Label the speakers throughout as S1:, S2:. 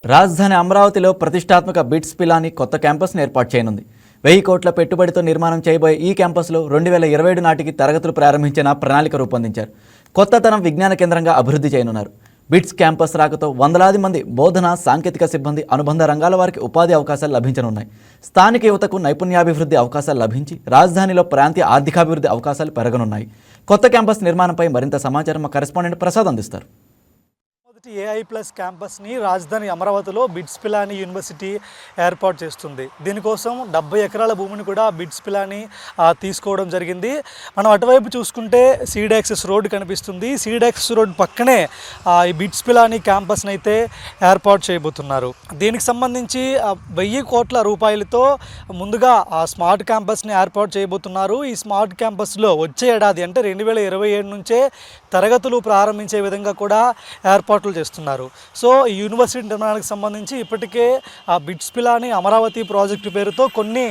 S1: రాజధాని అమరావతిలో ప్రతిష్టాత్మక బిట్స్ పిలాని కొత్త క్యాంపస్ను ఏర్పాటు చేయనుంది. 1000 కోట్ల పెట్టుబడితో నిర్మాణం చేయబోయే ఈ క్యాంపస్లో 2027 నాటికి తరగతులు ప్రారంభించిన ప్రణాళిక రూపొందించారు. కొత్త తరం విజ్ఞాన కేంద్రంగా అభివృద్ధి చేయనున్నారు. బిట్స్ క్యాంపస్ రాకతో వందలాది మంది బోధన, సాంకేతిక సిబ్బంది, అనుబంధ రంగాల వారికి ఉపాధి అవకాశాలు లభించనున్నాయి. స్థానిక యువతకు నైపుణ్యాభివృద్ధి అవకాశాలు లభించి రాజధానిలో ప్రాంతీయ ఆర్థికాభివృద్ధి అవకాశాలు పెరగనున్నాయి. కొత్త క్యాంపస్ నిర్మాణంపై మరింత సమాచారం మా కరెస్పాండెంట్ ప్రసాద్ అందిస్తారు.
S2: ఏఐ ప్లస్ క్యాంపస్ని రాజధాని అమరావతిలో బిట్స్ పిలాని యూనివర్సిటీ ఏర్పాటు చేస్తుంది. దీనికోసం 70 ఎకరాల భూమిని కూడా బిట్స్ పిలాని తీసుకోవడం జరిగింది. మనం అటువైపు చూసుకుంటే సీడ్ యాక్సెస్ రోడ్ కనిపిస్తుంది. సీడ్ యాక్సెస్ రోడ్ పక్కనే ఈ బిట్స్ పిలాని క్యాంపస్ని అయితే ఏర్పాటు చేయబోతున్నారు. దీనికి సంబంధించి 1000 కోట్ల రూపాయలతో ముందుగా ఆ స్మార్ట్ క్యాంపస్ని ఏర్పాటు చేయబోతున్నారు. ఈ స్మార్ట్ క్యాంపస్లో వచ్చే ఏడాది అంటే 2027 నుంచే తరగతులు ప్రారంభించే విధంగా కూడా ఏర్పాట్లు చేస్తున్నారు. సో ఈ యూనివర్సిటీ నిర్మాణానికి సంబంధించి ఇప్పటికే ఆ బిట్స్ పిలాని అమరావతి ప్రాజెక్టు పేరుతో కొన్ని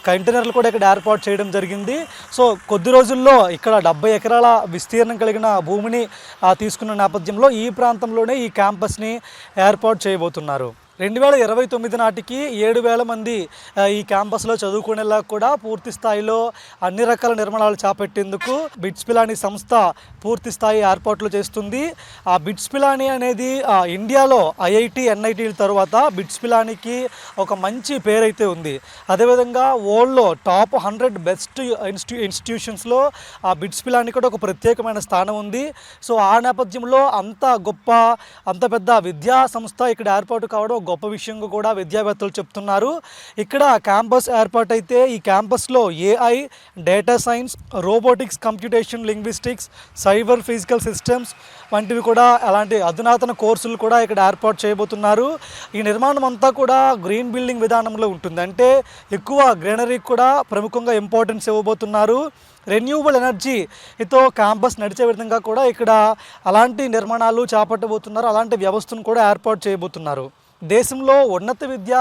S2: కంటైనర్లు కూడా ఇక్కడ ఏర్పాటు చేయడం జరిగింది. సో కొద్ది రోజుల్లో ఇక్కడ 70 ఎకరాల విస్తీర్ణం కలిగిన భూమిని తీసుకున్న నేపథ్యంలో ఈ ప్రాంతంలోనే ఈ క్యాంపస్ని ఏర్పాటు చేయబోతున్నారు. 2029 నాటికి 7000 మంది ఈ క్యాంపస్లో చదువుకునేలా కూడా పూర్తి స్థాయిలో అన్ని రకాల నిర్మాణాలు చేపట్టేందుకు బిట్స్ పిలాని సంస్థ పూర్తి స్థాయి ఏర్పాట్లు చేస్తుంది. ఆ బిట్స్ పిలాని అనేది ఇండియాలో ఐఐటి, ఎన్ఐటీల తర్వాత బిట్స్ పిలానికి ఒక మంచి పేరైతే ఉంది. అదేవిధంగా వరల్డ్లో టాప్ 100 బెస్ట్ ఇన్స్టిట్యూషన్స్లో ఆ బిట్స్ పిలాని కూడా ఒక ప్రత్యేకమైన స్థానం ఉంది. సో ఆ నేపథ్యంలో అంత పెద్ద విద్యా సంస్థ ఇక్కడ ఏర్పాటు కావడం గొప్ప విషయంగా కూడా విద్యావేత్తలు చెప్తున్నారు. ఇక్కడ క్యాంపస్ ఏర్పాటైతే ఈ క్యాంపస్లో AI, data science, robotics, computation, linguistics, cyber physical systems వంటివి కూడా అలాంటి అధునాతన కోర్సులు కూడా ఇక్కడ ఏర్పాటు చేయబోతున్నారు. ఈ నిర్మాణం అంతా కూడా గ్రీన్ బిల్డింగ్ విధానంలో ఉంటుంది. అంటే ఎక్కువ గ్రీనరీకి కూడా ప్రముఖంగా ఇంపార్టెన్స్ ఇవ్వబోతున్నారు. రెన్యూవబుల్ ఎనర్జీతో క్యాంపస్ నడిచే విధంగా కూడా ఇక్కడ అలాంటి నిర్మాణాలు చేపట్టబోతున్నారు. అలాంటి వ్యవస్థను కూడా ఏర్పాటు చేయబోతున్నారు. దేశంలో ఉన్నత విద్య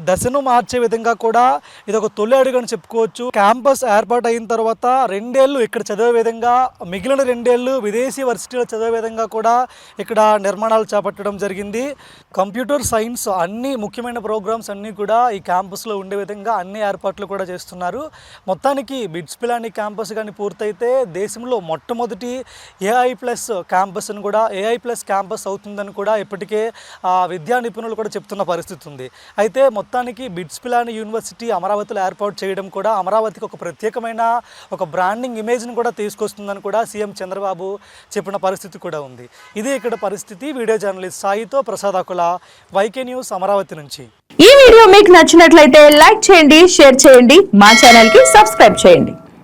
S2: దశను మార్చే విధంగా కూడా ఇది ఒక తొలి అడుగు అని చెప్పుకోవచ్చు. క్యాంపస్ ఏర్పాటు అయిన తర్వాత 2 ఏళ్ళు ఇక్కడ చదివే విధంగా, మిగిలిన 2 ఏళ్ళు విదేశీ వర్సిటీలో చదివే విధంగా కూడా ఇక్కడ నిర్మాణాలు చేపట్టడం జరిగింది. కంప్యూటర్ సైన్స్ అన్ని ముఖ్యమైన ప్రోగ్రామ్స్ అన్నీ కూడా ఈ క్యాంపస్లో ఉండే విధంగా అన్ని ఏర్పాట్లు కూడా చేస్తున్నారు. మొత్తానికి బిట్స్ పిలాని క్యాంపస్ కానీ పూర్తయితే దేశంలో మొట్టమొదటి ఏఐ ప్లస్ క్యాంపస్ని కూడా ఏఐ ప్లస్ క్యాంపస్ అవుతుందని కూడా ఇప్పటికే విద్యా నిపుణులు కూడా చెప్తున్న పరిస్థితి ఉంది. అయితే మొత్తానికి బిట్స్ పిలాని యూనివర్సిటీ అమరావతిలో ఏర్పాటు చేయడం కూడా అమరావతికి ఒక ప్రత్యేకమైన ఒక బ్రాండింగ్ ఇమేజ్ని కూడా తీసుకొస్తుందని కూడా సీఎం చంద్రబాబు చెప్పిన పరిస్థితి కూడా ఉంది. ఇదే ఇక్కడ పరిస్థితి. వీడియో జర్నలిస్ట్ సాయితో ప్రసాద్ అకుల, వైకే న్యూస్, అమరావతి నుంచి.
S3: ఈ వీడియో మీకు నచ్చినట్లయితే లైక్ చేయండి, షేర్ చేయండి, మా ఛానల్ కి సబ్స్క్రైబ్ చేయండి.